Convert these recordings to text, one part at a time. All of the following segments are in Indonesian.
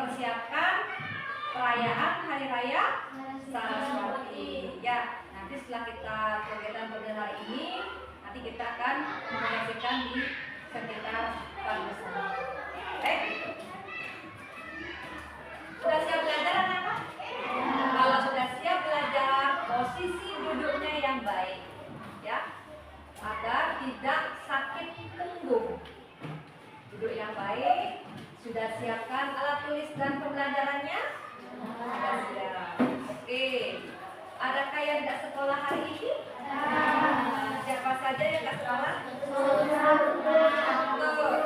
mempersiapkan perayaan Hari Raya Saraswati. Ya, nanti setelah kita kegiatan pada hari ini, nanti kita akan menyaksikan di sekitar kampus. Baik. Sudah siap belajar anak-anak? Kalau sudah siap belajar, posisi duduknya yang baik, ya, agar tidak sakit punggung. Duduk yang baik. Sudah siapkan alat tulis dan pembelajarannya? Sudah siap. Oke. Adakah yang tidak sekolah hari ini? Siapa saja yang tidak sekolah? Tuh,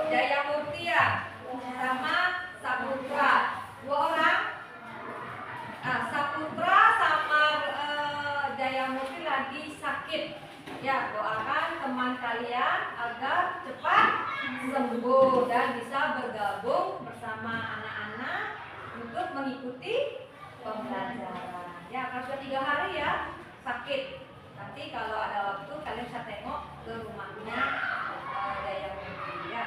Jaya Murti ya, sama Saputra. 2 orang. Saputra sama Jaya Murti lagi sakit. Ya, doakan teman kalian agar cepat sembuh dan bisa bergabung bersama anak-anak untuk mengikuti pembelajaran. Ya, kalau sudah 3 hari ya sakit. Nanti kalau ada waktu kalian bisa tengok ke rumahnya Jaya Murti ya.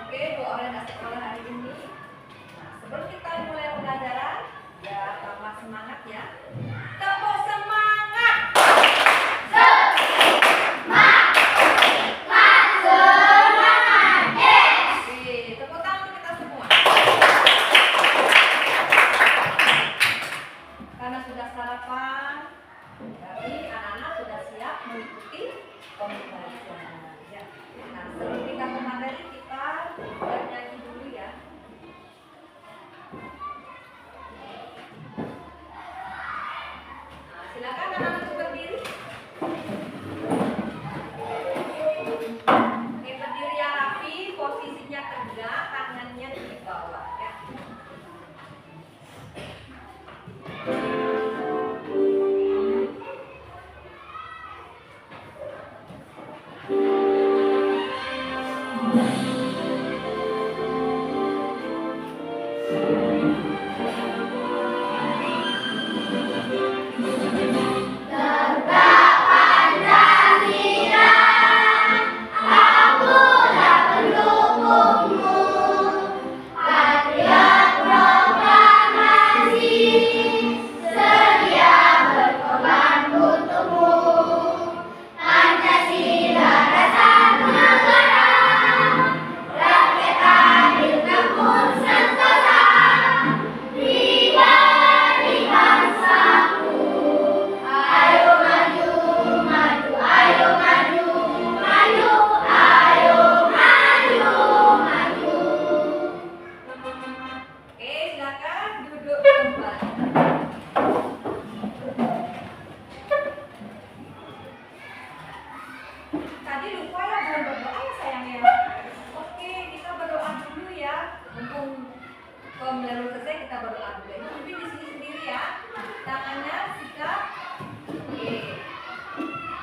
Oke, 2 orang yang sekolah hari ini. Nah, sebelum kita mulai pembelajaran, ya tambah semangat ya. Tepuk semangat. Karena sudah sarapan, jadi anak-anak sudah siap mengikuti pembelajaran. Ya. Nah, sebelum kita ke materi, kita nyanyi dulu ya. Nah, silakan anak-anak berdiri. Oke, berdiri yang rapi, posisinya tegak, tangannya di bawah ya. Tadi lupa ya belum berdoa ya sayangnya. Oke, kita berdoa dulu ya. Mumpung pembelajaran selesai kita berdoa dulu. Tapi di sini sendiri ya. Tangannya sikap. Oke.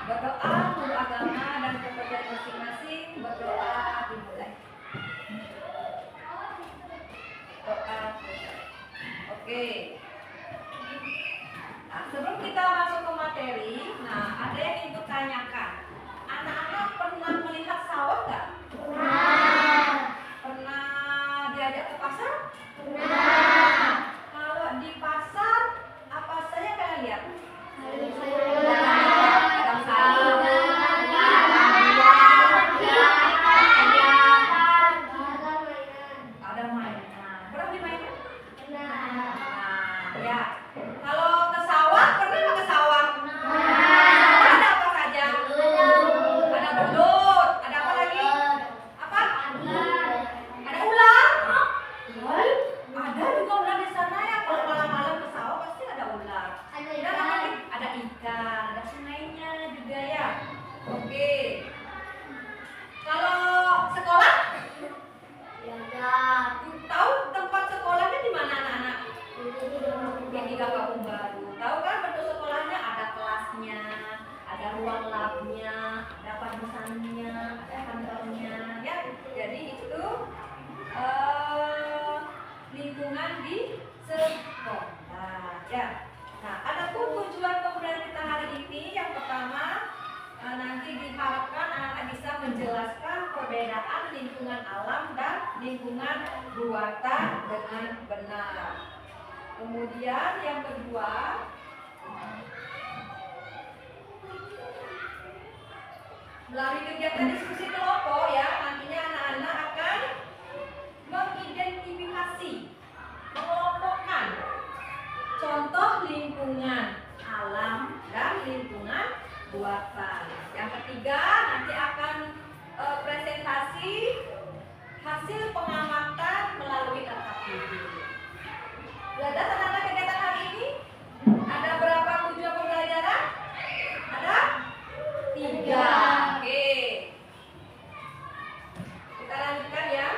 Berdoa guru agama dan kepercayaan masing-masing. Berdoa dimulai. Doa. Oke. Nah, sebelum kita masuk ke materi, nah ada yang ingin kutanyakan. Anak-anak pernah melihat sawah nggak? Pernah. Pernah diajak ke pasar? Pernah. Kalau di pasar, apa saja kalian lihat? Ada sayur, ada mainan. Pernah beli mainan? Pernah. Nah, ya. Kalau ke sawah, pernah nggak ke sawah? Ada apa saja? Ada belut, ada apa lagi? Apa? Ada ular? Ada juga ular di sana ya. Kalau malam-malam ke sawah pasti ada ular. Dan apa lagi? Ada ikan, ada sungainya juga ya. Oke. Kalau sekolah? Tahu tempat sekolahnya di mana anak-anak? Yang di buatan dengan benar. Kemudian yang kedua, melalui kegiatan diskusi kelompok ya, nantinya anak-anak akan mengidentifikasi, mengelompokkan contoh lingkungan alam dan lingkungan buatan. Yang ketiga, nanti akan presentasi hasil pengamatan melalui tatap video. Belajar anak-anak kegiatan hari ini? Ada berapa tujuan pembelajaran? Ada 3. Oke. Kita lanjutkan ya.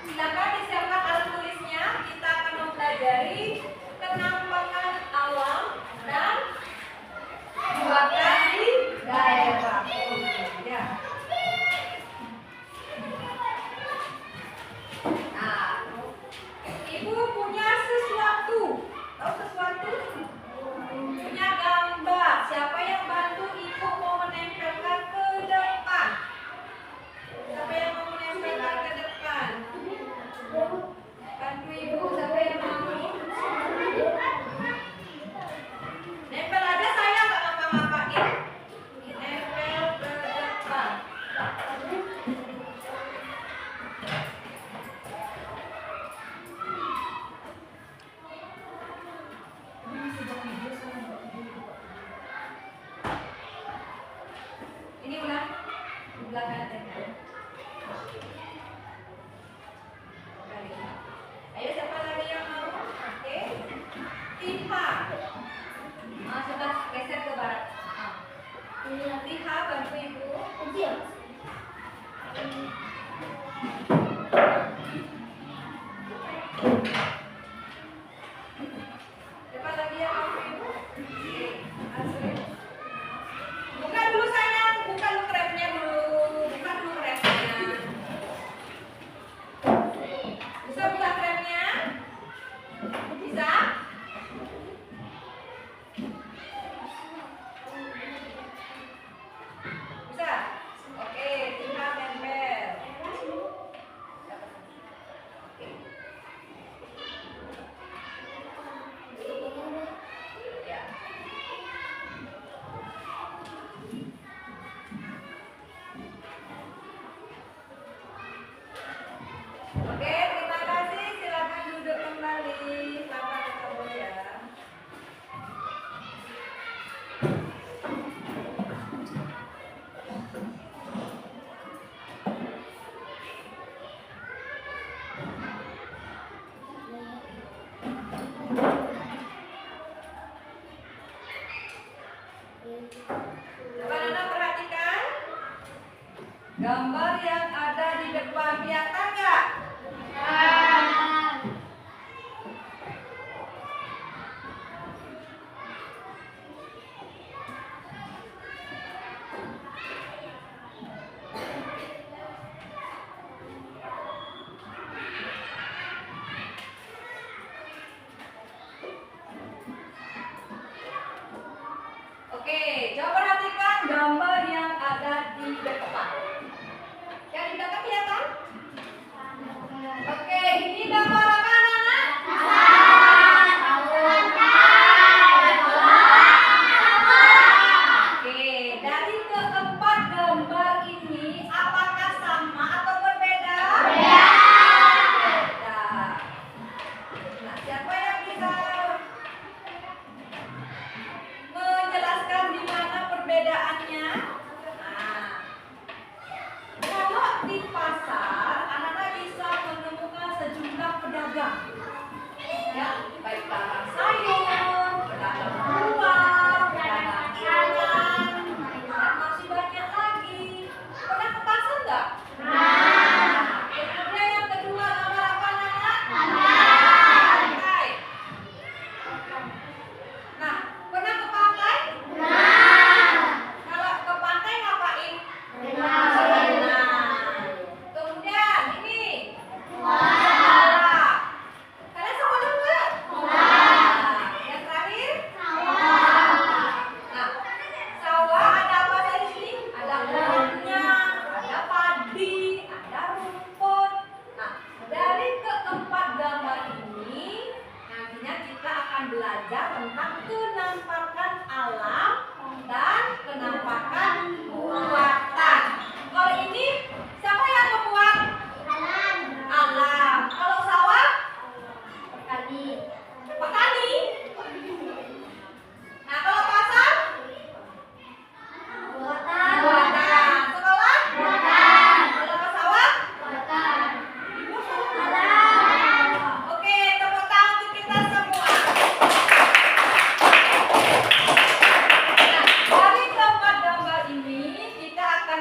Silakan disiapkan alat tulisnya. Kita akan mempelajari penampakan alam dan buatan di daerah. Ya. Nah, Ibu punya sesuatu. Tahu sesuatu? Punya gambar. Siapa yang bantu Ibu mau menempelkan ke depan? Siapa yang mau menempelkan ke depan? Bantu Ibu, siapa yang mau? Nempel aja, saya nggak ngapa-ngapain. Nempel ke depan. Ini ulang di belakang aja. Ayo, siapa lagi yang mau? Oke. Tiha. Sudah geser ke barat. Tiha, bantu Ibu. Siapa lagi yang mau Ibu? Oke. Asri. Buka dulu sayang, buka dulu krepnya dulu. Buka dulu krepnya. Bisa buka krepnya? Bisa? Bisa? Oke, tinggal tempel. Ya. Oke, terima kasih. Silakan duduk kembali. Selamat ketemu ya. Coba Nana perhatikan gambar yang ada di depan, kelihatan nggak? Oke, coba perhatikan gambar yang ada di depan. Yang di belakang kelihatan? Oke,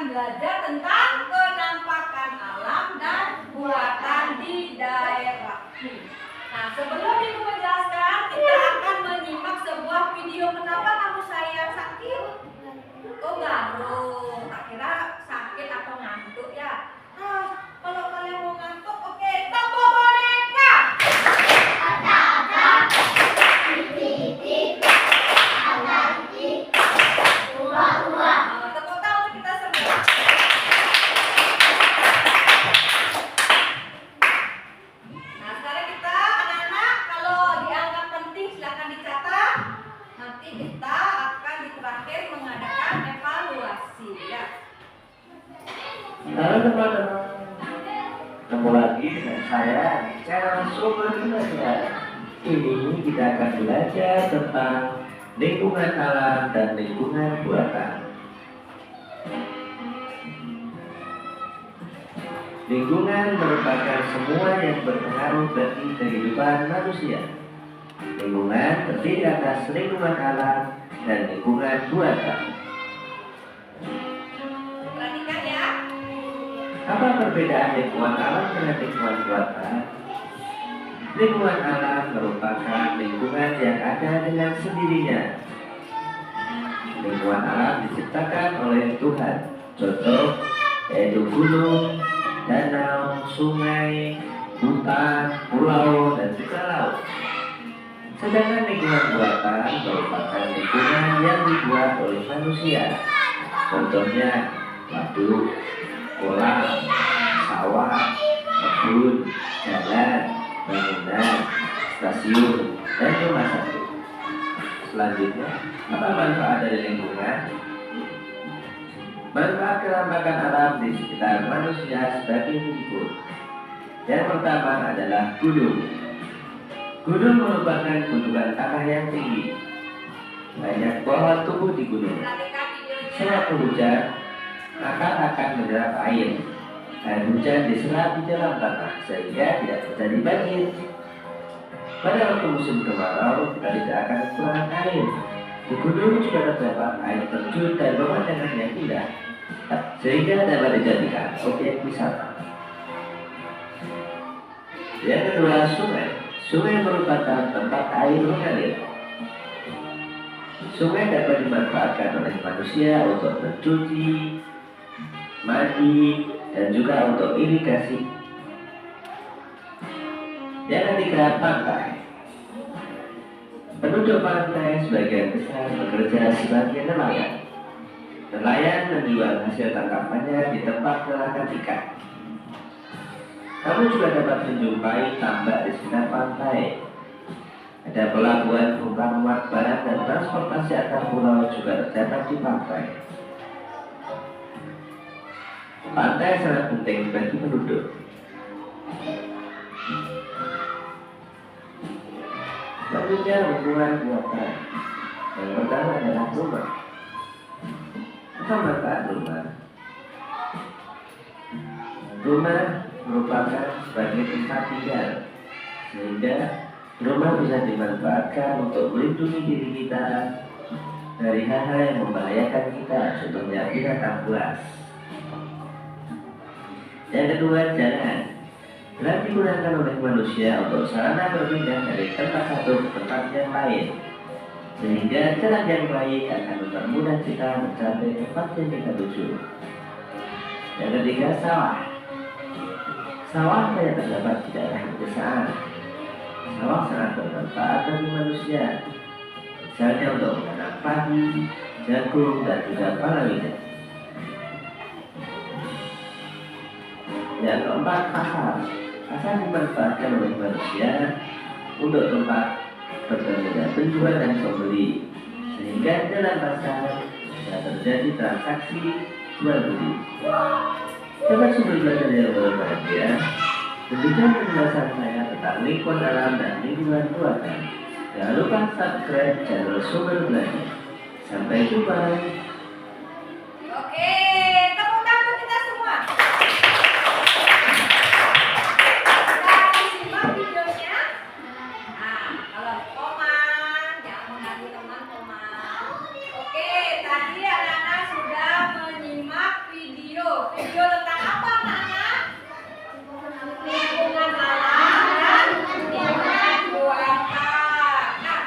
belajar tentang penampakan alam dan buatan di daerah. Nah, sebelum Ibu menjelaskan, kita akan menyimak sebuah video. Kenapa kamu sayang sakit? Oh, baru. Tak kira sakit atau ngantuk ya. Nah, kalau kalian mau ngantuk, oke, toko boneka. Tepuk tangan untuk kita semua. Nah, sekarang kita anak-anak kalau dianggap penting silakan dicatat. Nanti kita akan di terakhir mengadakan evaluasi ya. Halo teman-teman, ketemu lagi dengan saya di channel Sumber Belajar. Ini kita akan belajar tentang lingkungan alam dan lingkungan buatan. Lingkungan merupakan semua yang berpengaruh bagi kehidupan manusia. Lingkungan terdiri atas lingkungan alam dan lingkungan buatan. Perhatikan ya. Apa perbedaan lingkungan alam dengan lingkungan buatan? Lingkungan alam merupakan lingkungan yang ada dengan sendirinya. Lingkungan alam diciptakan oleh Tuhan. Contoh yaitu gunung, danau, sungai, hutan, pulau, dan juga laut. Sedangkan lingkungan buatan merupakan lingkungan yang dibuat oleh manusia. Contohnya waduk, kolam, sawah, kebun, jalan, bangunan, stasiun, dan rumah sakit. Selanjutnya, apa manfaat dari lingkungan? Manfaat kerambakan alam di sekitar manusia sebagai berikut. Yang pertama adalah gunung. Gunung merupakan gundukan tanah yang tinggi. Banyak pohon tumbuh di gunung. Perhatikan videonya. Sewaktu hujan, maka akan menyerap air. Air hujan diserap di dalam tanah sehingga tidak terjadi banjir. Pada waktu musim kemarau, kita tidak akan kekurangan air. Di gunung juga terdapat air terjun dan pemandangan yang indah, sehingga dapat dijadikan objek wisata. Yang kedua, sungai. Sungai merupakan tempat air mengalir. Sungai dapat dimanfaatkan oleh manusia untuk mencuci, mandi, dan juga untuk irigasi. Yang ketiga, pantai. Penduduk pantai sebagian besar bekerja sebagai nelayan. Nelayan menjual hasil tangkapannya di tempat penangkapan ikan. Kamu juga dapat menjumpai tambak di sekitar pantai. Ada pelabuhan bongkar muat barang dan transportasi antar pulau juga terdapat di pantai. Pantai sangat penting bagi penduduk. Selanjutnya lingkungan buatan. Yang pertama adalah rumah. Apa manfaat rumah? Rumah merupakan sebagai tempat tinggal, sehingga rumah bisa dimanfaatkan untuk melindungi diri kita dari hal-hal yang membahayakan kita, contohnya binatang buas. Yang kedua, jalan. Jalan digunakan oleh manusia untuk sarana berpindah dari tempat satu ke tempat yang lain, sehingga jalan yang baik akan mempermudah kita mencapai tempat yang kita tuju. Yang ketiga, sawah. Sawah banyak terdapat di daerah pedesaan. Sawah sangat bermanfaat bagi manusia, misalnya untuk menanam padi, jagung, dan juga palawija. Yang keempat, pasar. Pasar dimanfaatkan oleh manusia untuk tempat bertemu penjual dan pembeli, sehingga dalam pasar bisa terjadi transaksi jual beli. Sobat Sumber Belajar yang berbahagia, demikian penjelasan saya tentang lingkungan alam dan lingkungan buatan. Jangan lupa subscribe channel Sumber Belajar. Sampai jumpa. Oke, tepuk tangan kita semua. Kita simak videonya. Nah, kalau Koman, jangan mengganggu teman Koman. Oke, tadi anak-anak sudah menyimak video video tentang apa anak-anak? Lingkungan alam dan lingkungan buatan. Nah,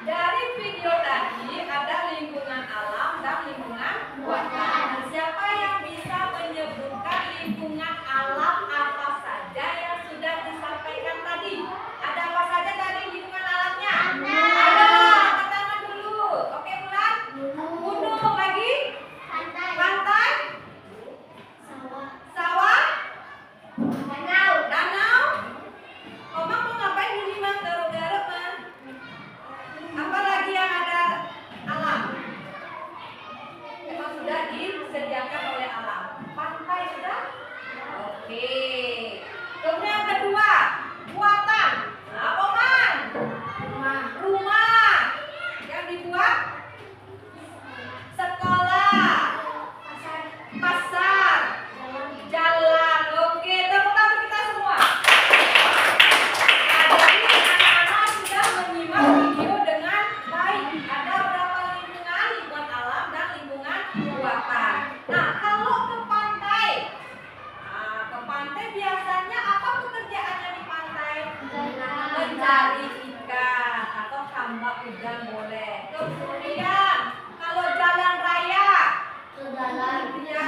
dari video tadi ada lingkungan alam dan lingkungan buatan. Siapa yang bisa menyebutkan lingkungan alam apa saja yang sudah disampaikan tadi? Ada apa saja tadi lingkungan alamnya? Ada, angkat tangan dulu. Oke, Bulan? Gunung lagi? Pantai? Sawah? Danau? Oma mau ngapain ini mas? Garuk-garuk mas? Apa lagi yang ada alam? Memang sudah disediakan oleh alam. Pantai sudah? Oke. Kemudian yang kedua, buatan. Apa man? Rumah. Yang dibuat? Sekolah. Pasar. Jalan. Oke, tepuk tangan kita semua. Jadi anak-anak sudah menyimak video dengan baik. Ada berapa lingkungan? Lingkungan alam dan lingkungan buatan. Nah, kalau ke pantai. Nah, ke pantai biasanya apa pekerjaannya di pantai? Mencari ikan atau tambak udang boleh. Kemudian kalau jalan raya, ya,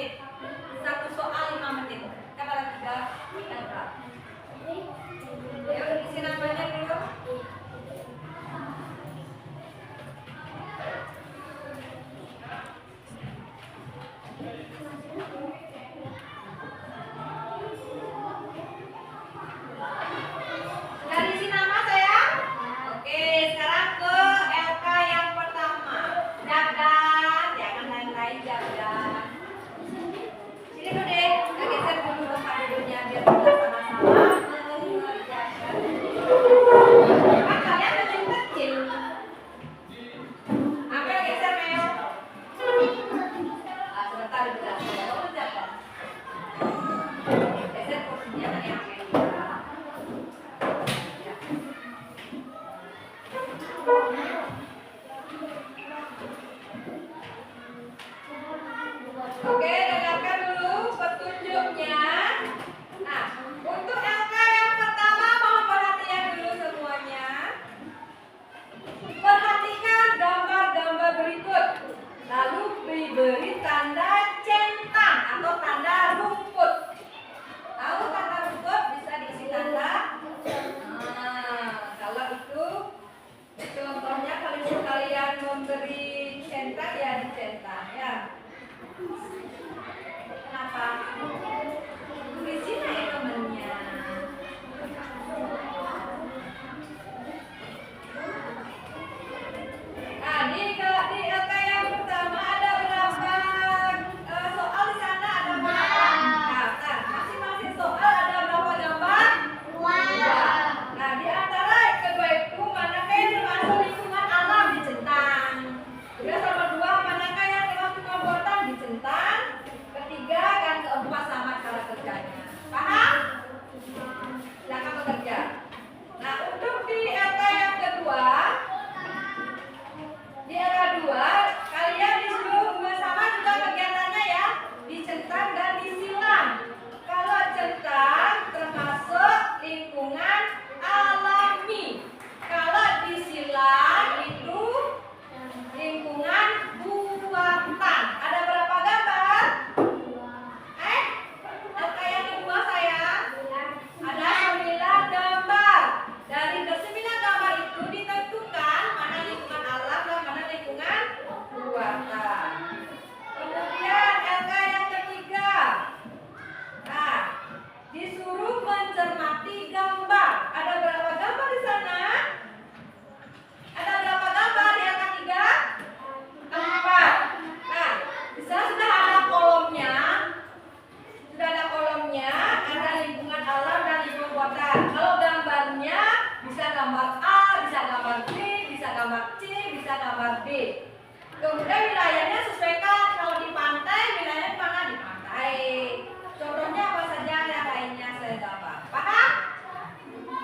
menit. Satu soal 5 menit. Kan ada 3 LK. Ayo isi namanya dulu. Sudah diisi nama sayang? Oke, sekarang ke LK yang pertama. Jagan, jangan lain-lain jagan. Sini dulu deh, kita geser dulu tempat duduknya biar kita sama-sama mengerjakan. Kan kalian kecil-kecil. Ambil geser Mel. Sebentar dulu. Kamu jaga. Geser kursinya tadi Amel. Oke, dengarkan dulu petunjuknya. Nah, untuk LK yang pertama mohon perhatian dulu semuanya. Perhatikan gambar-gambar berikut. Lalu diberi tanda centang atau tanda rumput. Tahu tanda rumput bisa diisi tanda. Kalau itu contohnya kalau kalian memberi centang ya dicentang ya. Kenapa? Di sini ya temennya. Nah, di LK yang pertama ada berapa soal di sana? Ada berapa? Nah, masing-masing soal ada berapa gambar? 2. Nah, di antara kedua itu manakah yang termasuk lingkungan alam dicentang? Kemudian nomor 2 manakah yang termasuk pembuatan dicentang? Ketiga dan keempat sama cara kerjanya. Paham? Silakan bekerja. Nah, untuk di LK yang kedua, di LK 2 kalian disuruh bersama juga kegiatannya ya, dicentang dan disilang. Kalau centang termasuk lingkungan alami. Kalau disilang itu lingkungan buatan. Ada berapa gambar? LK yang kedua sayang, ada 9 gambar. Dari ke-9 gambar itu ditentukan mana lingkungan alam dan mana lingkungan buatan. Kemudian LK yang ketiga, nah, disuruh mencermati gambar. Ada berapa gambar di sana? Ada berapa gambar di LK 3? 4. Nah, di sana sudah ada kolomnya. Sudah ada kolomnya, ada lingkungan alam dan lingkungan buatan. Kalau gambarnya bisa gambar A, bisa gambar B, bisa gambar C, bisa gambar D. Kemudian wilayahnya sesuaikan. Kalau di pantai, wilayahnya mana? Di pantai. Contohnya apa saja yang lainnya saya gambar. Paham?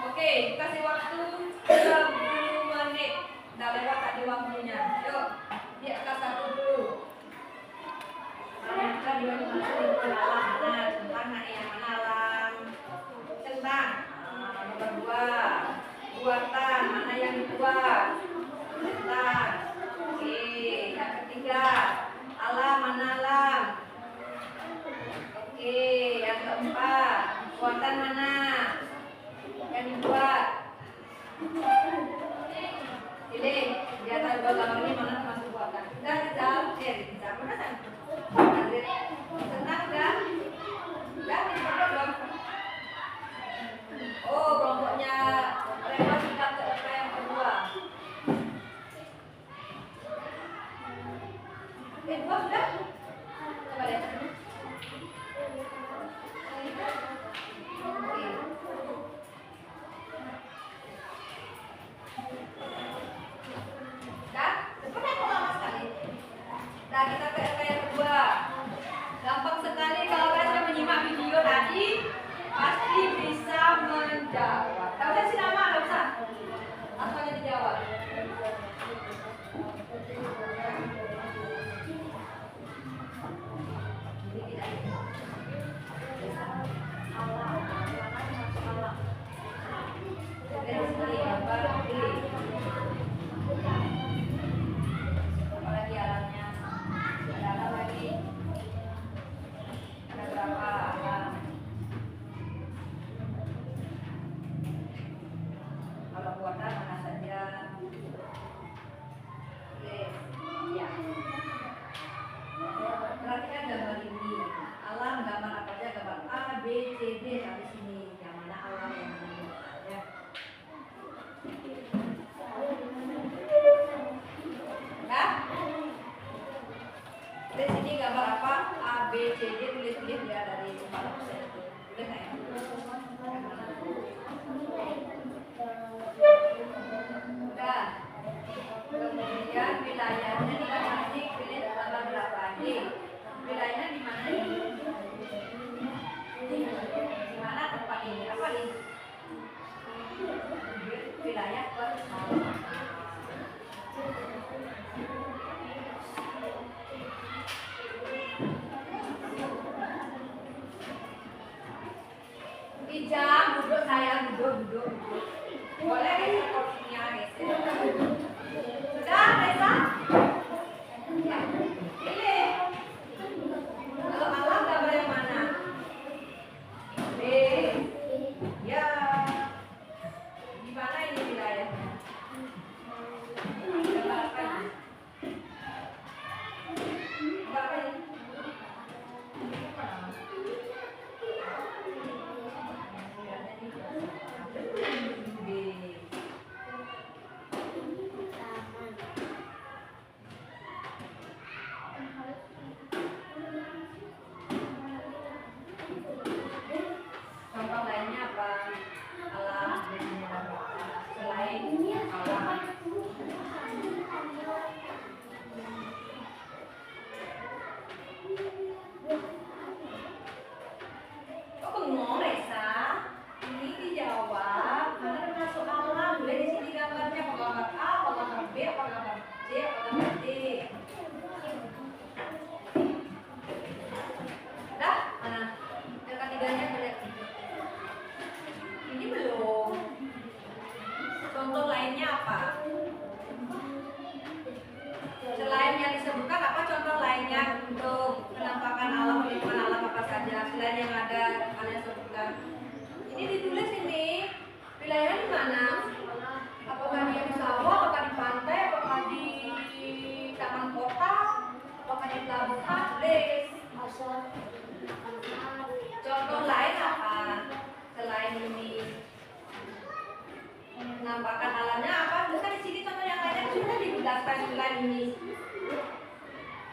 Oke, kasih waktu 10 menit. Udah lewat tadi waktunya. Yuk, di atas 1 dulu. Kita dimasukin ke alam mana? Centang yang mana alam? Centang. Nomor 2. Buatan mana yang dibuat? Centang. Oke, yang ketiga. Alam mana alam? Oke, yang keempat. Buatan mana yang dibuat? Pilih di atas 2 gambar ini mana termasuk buatan? Sudah dijawab, mana kan? Senang udah? Udah dicoba belum? Oh, kelompoknya Rema sudah ke LK yang kedua. perhatikan gambar ini. Alam gambar apa aja, gambar A, B, C, D sampai sini. Yang mana alam yang ini? Ya. Nah, dari sini gambar apa? A, B, C, D tulis-tulis ya dari 4% itu. Boleh nggak ya? Udah. Kemudian wilayahnya di mana sih? Pilih tanggal berapa aja? Wilayahnya di mana ini? Di mana tempat ini? Apa nih? Wilayah persawahan. Ijam, duduk saya, duduk. Boleh geser kursinya, geser. Sudah, Reza? Ya, pilih. Kalau alam gambar yang mana? B. Ya. Di mana ini wilayahnya? Gambar apa ini? Gambar apa ini? B. Contoh lainnya apa? Alam selain alam. Kok bengong, Reza? Ini dijawab karena termasuk alam. Boleh di sini gambarnya apa gambar A, apa gambar B, apa gambar C, apa gambar D. Dah, mana? Yang ketiganya boleh. Ini belum. Contoh lainnya apa? Selain yang disebutkan, apa contoh lainnya untuk penampakan alam, lingkungan alam apa saja selain yang ada kalian sebutkan? Ini ditulis ini wilayahnya di mana? Apakah dia di sawah, apakah di pantai, apakah di taman kota, apakah di pelabuhan? Tulis. Contoh lain apa? Selain ini penampakan alamnya apa? Bukan di sini contoh yang lainnya sudah dijelaskan selain ini.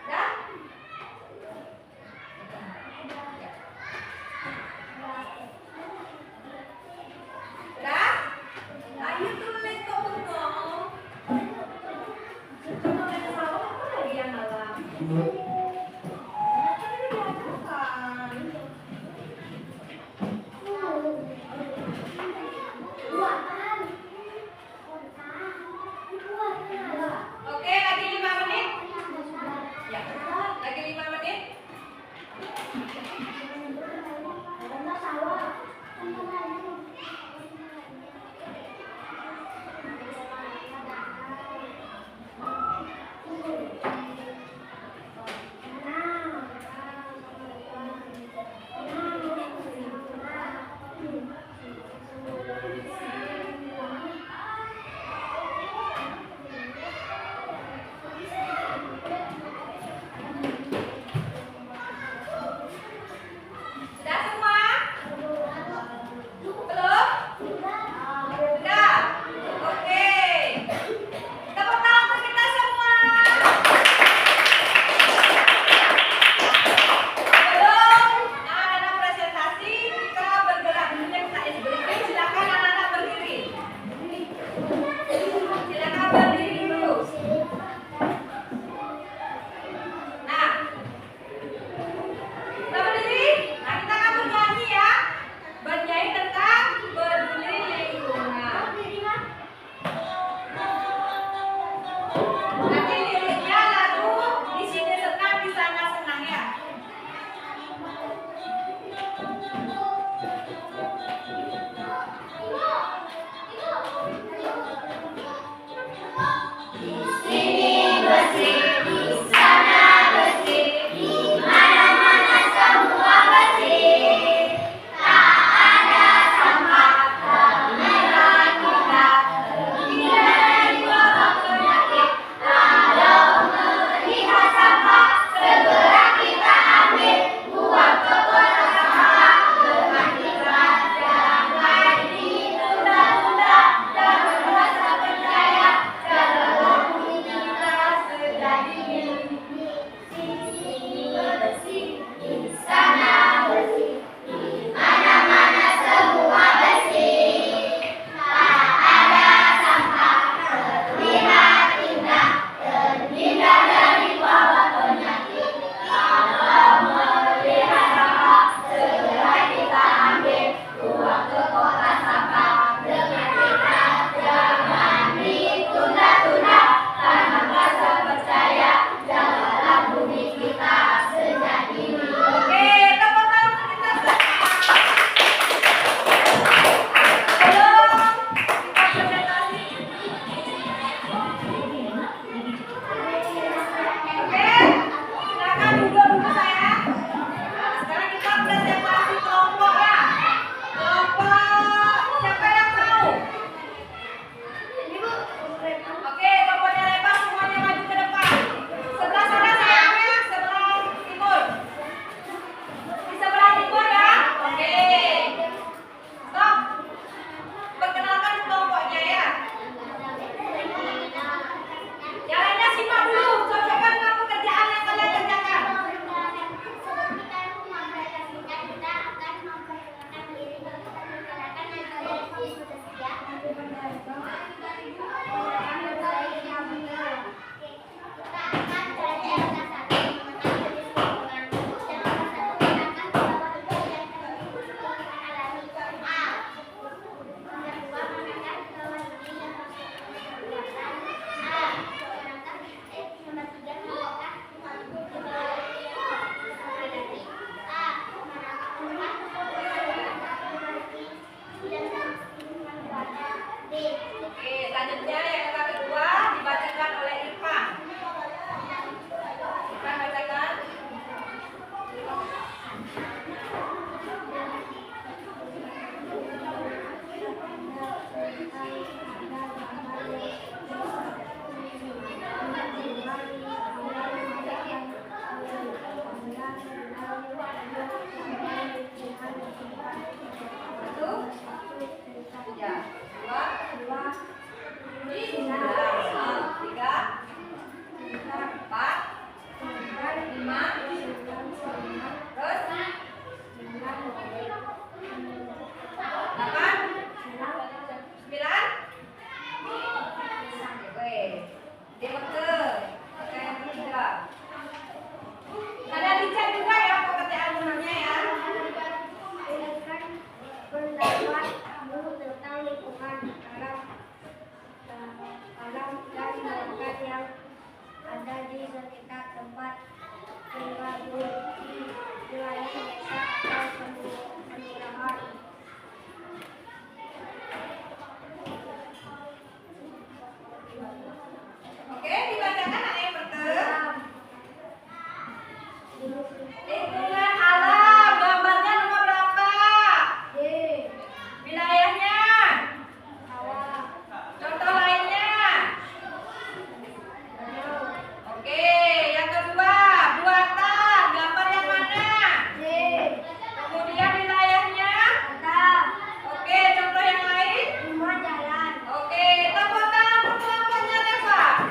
Dah? Dah? Ayo tulis kok bengong. Contoh yang sawah apa lagi yang alam? Oke, lagi 5 menit. Lingkungan alam, gambarnya nomor berapa? Wilayahnya? Contoh lainnya? Oke, yang kedua, buatan, gambar yang mana? Kemudian wilayahnya? Oke, contoh yang lain? Oke, tepuk tangan untuk kelompoknya Reva.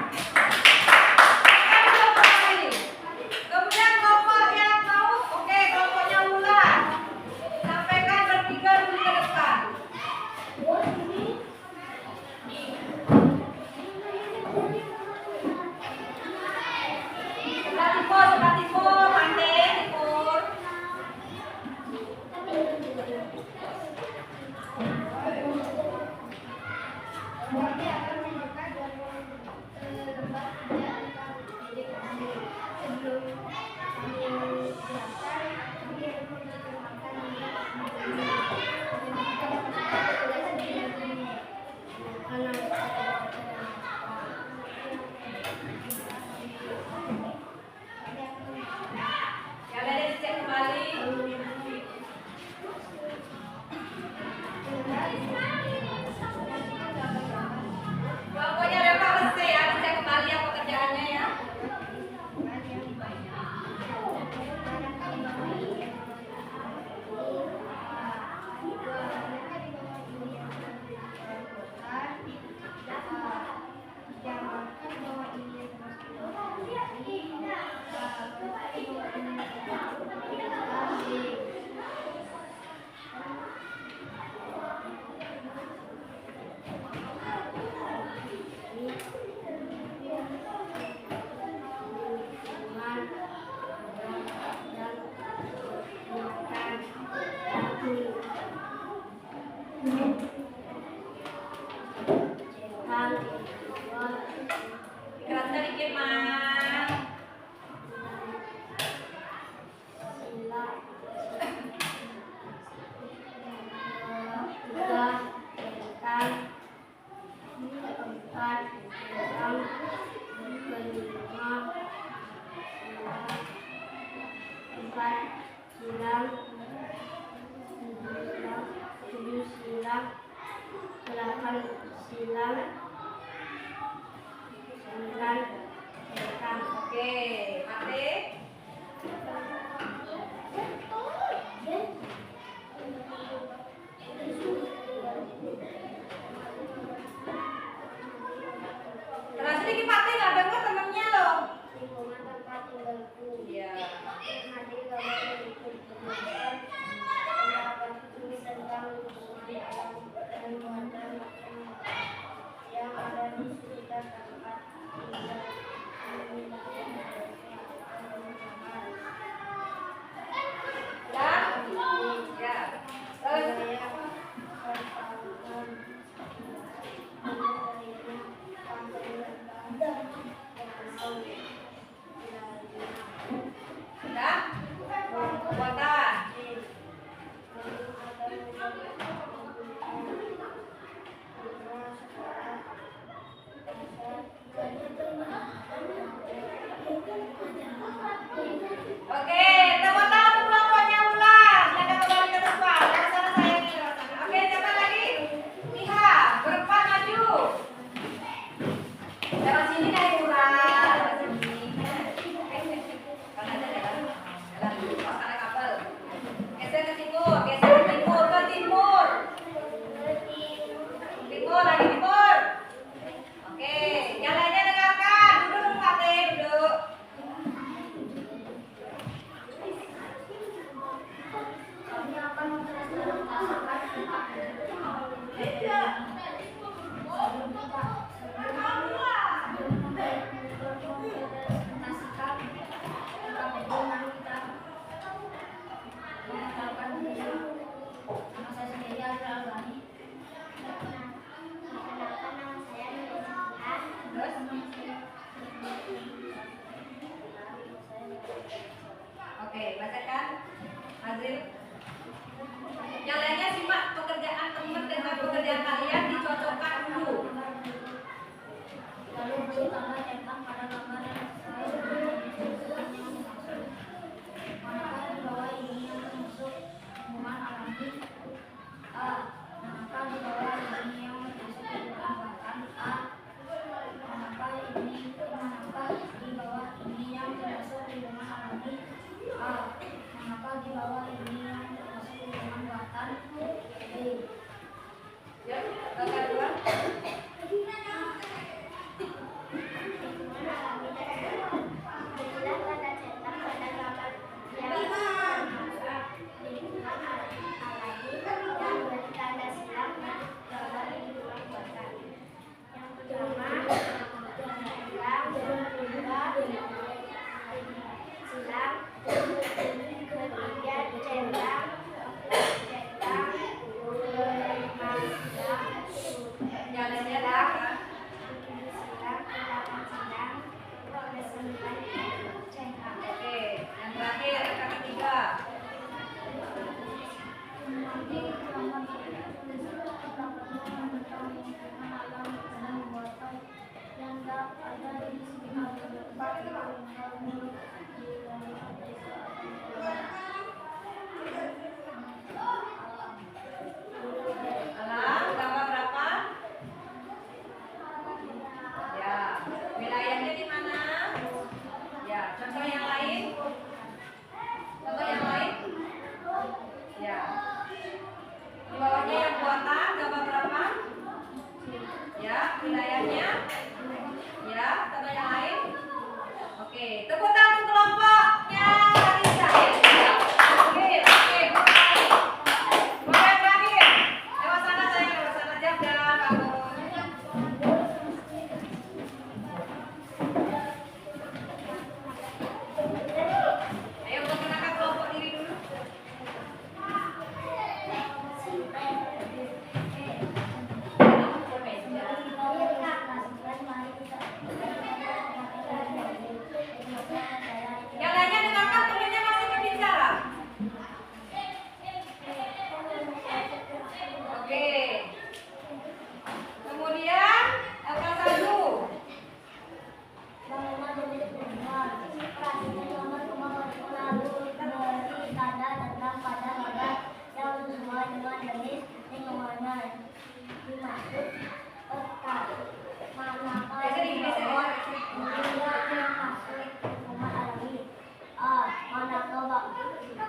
Kelompok ini. Kemudian kelompok yang mau, oke, kelompoknya Lula. Sampaikan bertiga dulu ke depan. Sebelah timur, pandai, timur. Yang lainnya dicek kembali. Kelompoknya Reva selesai ya, dicek kembali ya pekerjaannya ya. Kerasnya dikit, Mas. Oke, mati. Kerasnya dikit, Mati, nggak dengar temennya loh. Iya. Ya. Terus sudah? Buatan. Oke, tepuk tangan untuk kelompoknya Ulan. Silakan kembali ke depan. Lewat sana saya ini lewat sana. Oke, siapa lagi? Liha, berempat maju. Lewat sini dari Ulan. Lewat sini. Kan aja jalan. Jalan dulu. Pasang kabel. Geser ke timur. Geser ke timur. Ke timur. Timur lagi timur. Oke, yang lainnya dengarkan. Duduk, Fatih, duduk. Oke, bacakan. Azril. Yang lainnya simak pekerjaan teman dengan pekerjaan kalian, dicocokkan dulu. Lalu beri tanda centang pada gambar yang sesuai dengan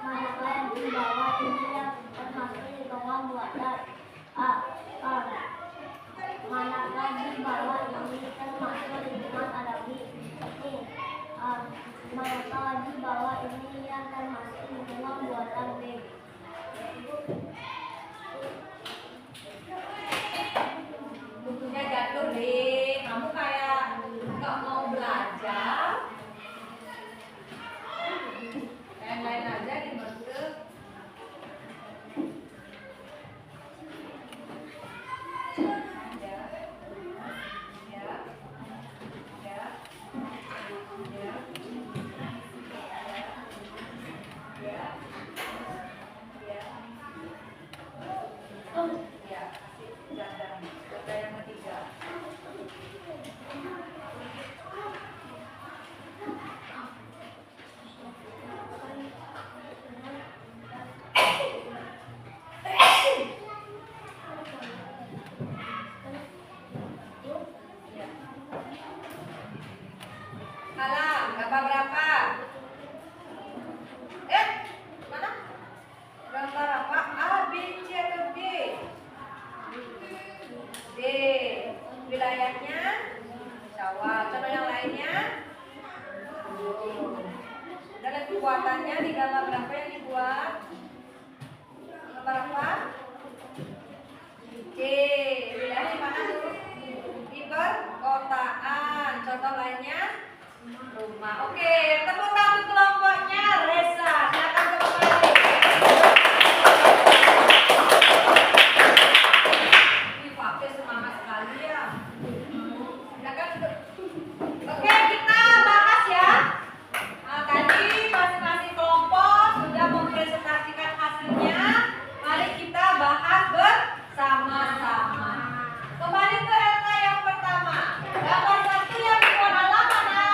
Manakah yang di bawah ini yang termasuk hitungan buatan? A. Al. Manakah di bawah ini termasuk hitungan Arabi? B. Al. Manakah di bawah ini yang termasuk hitungan buatan? B. Bukunya jatuh deh. Kamu kayak nggak mau belajar. Yang lain aja dibentuk. Kalah, gambar berapa? Mana? Gambar apa? A, B, C, atau D? D. Wilayahnya sawah. Contoh yang lainnya? Dan lihat pembuatannya di gambar berapa yang dibuat? Gambar apa? C. Wilayah di mana tuh? Di perkotaan. Contoh lainnya? Rumah. Oke, tepuk tangan untuk kelompoknya Reza. Silakan kembali. Ini pakai semangat sekali ya. Silakan. Oke, kita bahas ya. Nah, tadi masing-masing kelompok sudah mempresentasikan hasilnya. Mari kita bahas bersama-sama. Kembali ke LK yang pertama. Gambar satu yang dibuat alam mana?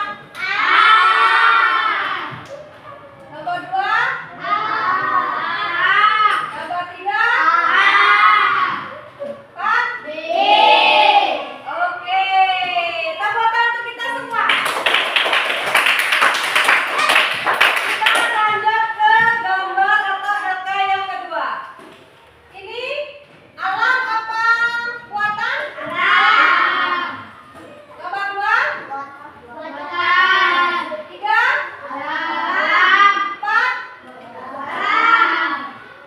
Gambar dua? Gambar tiga? Empat? Oke, tepuk tangan untuk kita semua. Kita lanjut ke gambar atau LK yang kedua. Ini alam apa buatan? Gambar dua? Tiga? Empat?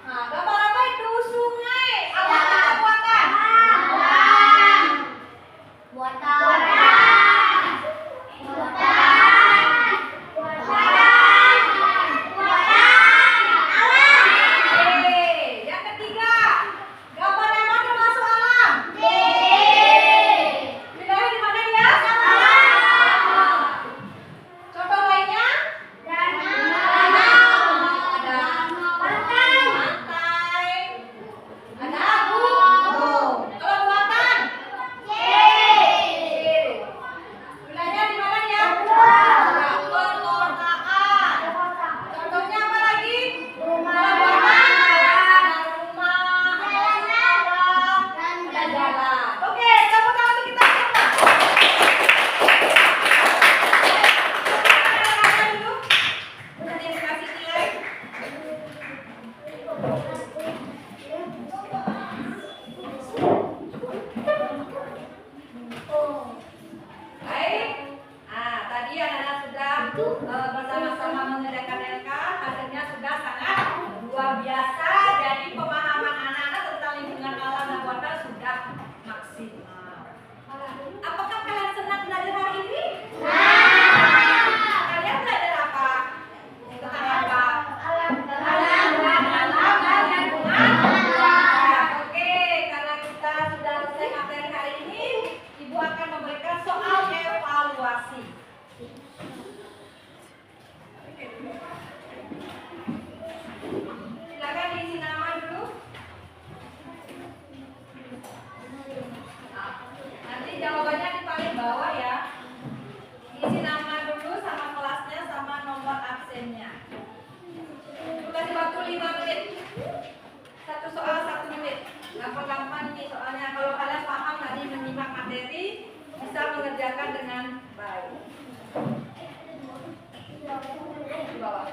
Nah, gambar apa itu? Sungai. Alam apa buatan? Oke, yang ketiga. Gambar yang mana masuk alam? Wilayah di mana dia? Contoh lainnya? Ada pantai. Ada gunung. Kalau buatan? Wilayahnya di mana dia? Perkotaan. Contohnya apa lagi? Kalau buatan? Ada rumah, ada sekolah, ada jalan. Oke, tepuk tangan untuk kita semua. Silakan dulu. Nanti dikasih nilai. Baik. Nah, tadi anak-anak sudah bersama-sama mengerjakan LK. Hasilnya sudah sangat luar biasa. Jadi pemahaman anak-anak tentang lingkungan alam dan buatan sudah maksimal. Apakah kalian senang belajar hari ini? Kalian belajar apa? Tentang apa? Alam dan lingkungan. Oke, karena kita sudah selesai materi hari ini, Ibu akan memberikan soal evaluasi. Silakan diisi nama dulu. Nah, nanti jawabannya di paling bawah ya. Isi nama dulu sama kelasnya sama nomor absennya. Ibu kasih waktu 5 menit. Satu soal 1 menit. Gampang-gampang nih soalnya. Kalau kalian paham tadi menyimak materi, bisa mengerjakan dengan baik. Di bawah.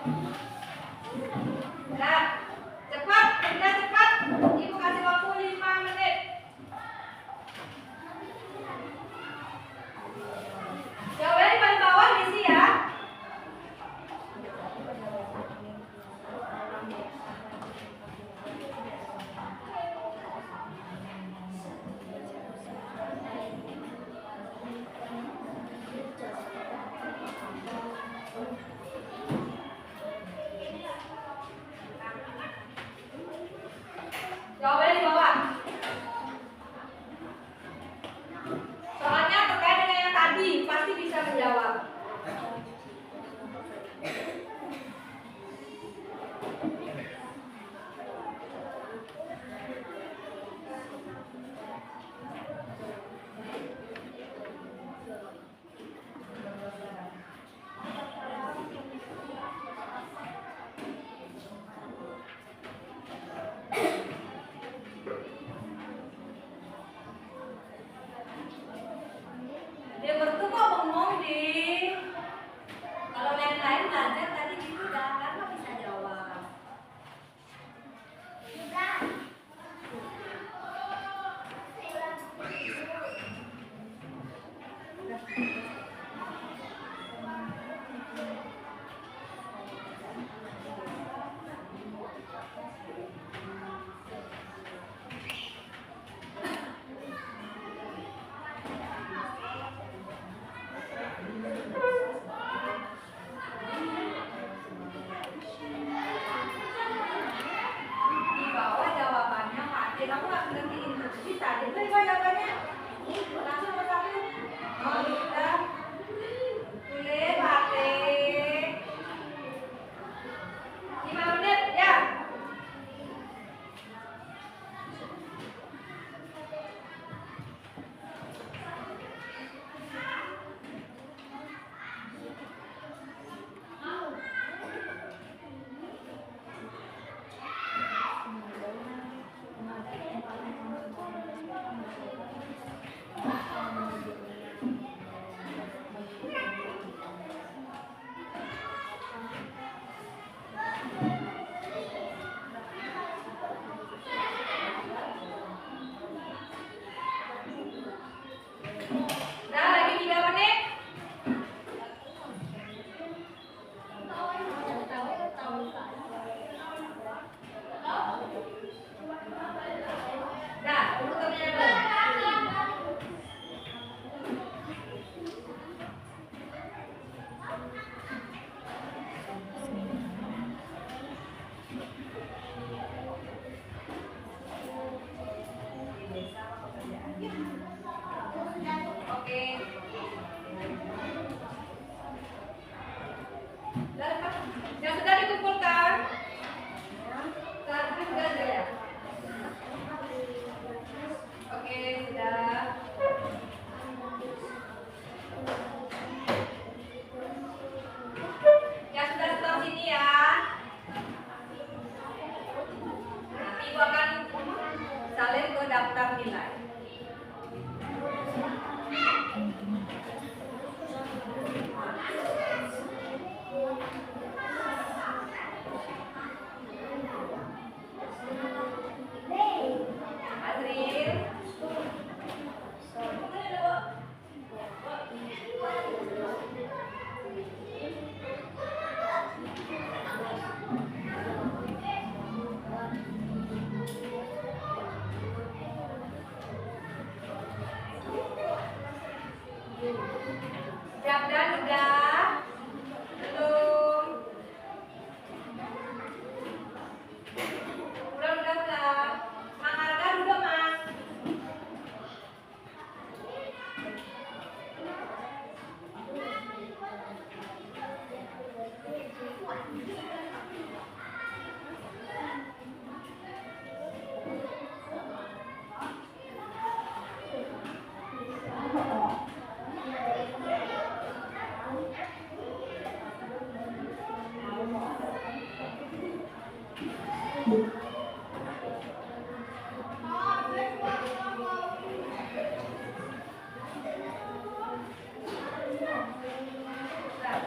kamu harus ngertiin bisa. Itu jawabannya. Langsung ke kamu. Oh, udah. Boleh, Pak. 5 menit ya. Nah, lagi 3 menit. Dah, komputernya belum. Oke. Yang sudah dikumpulkan, tadi sudah ada ya? Oke, sudah. Yang sudah sebelah sini ya. Nanti Ibu akan salin ke daftar nilai. Azril. Dabdan udah? Belum? Udah. Mang Argan udah, Mang?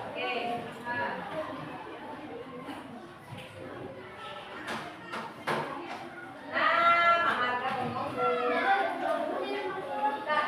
Oke. Nah, Mang Argan ngomong. Dah.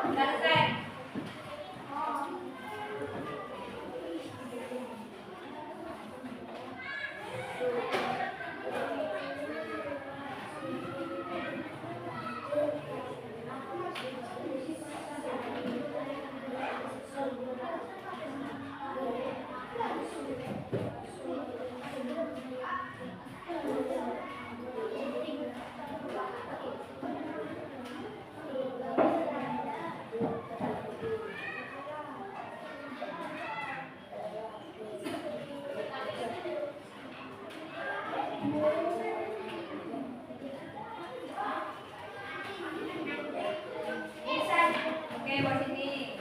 Udah selesai. Oke, buat sini.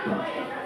Oke.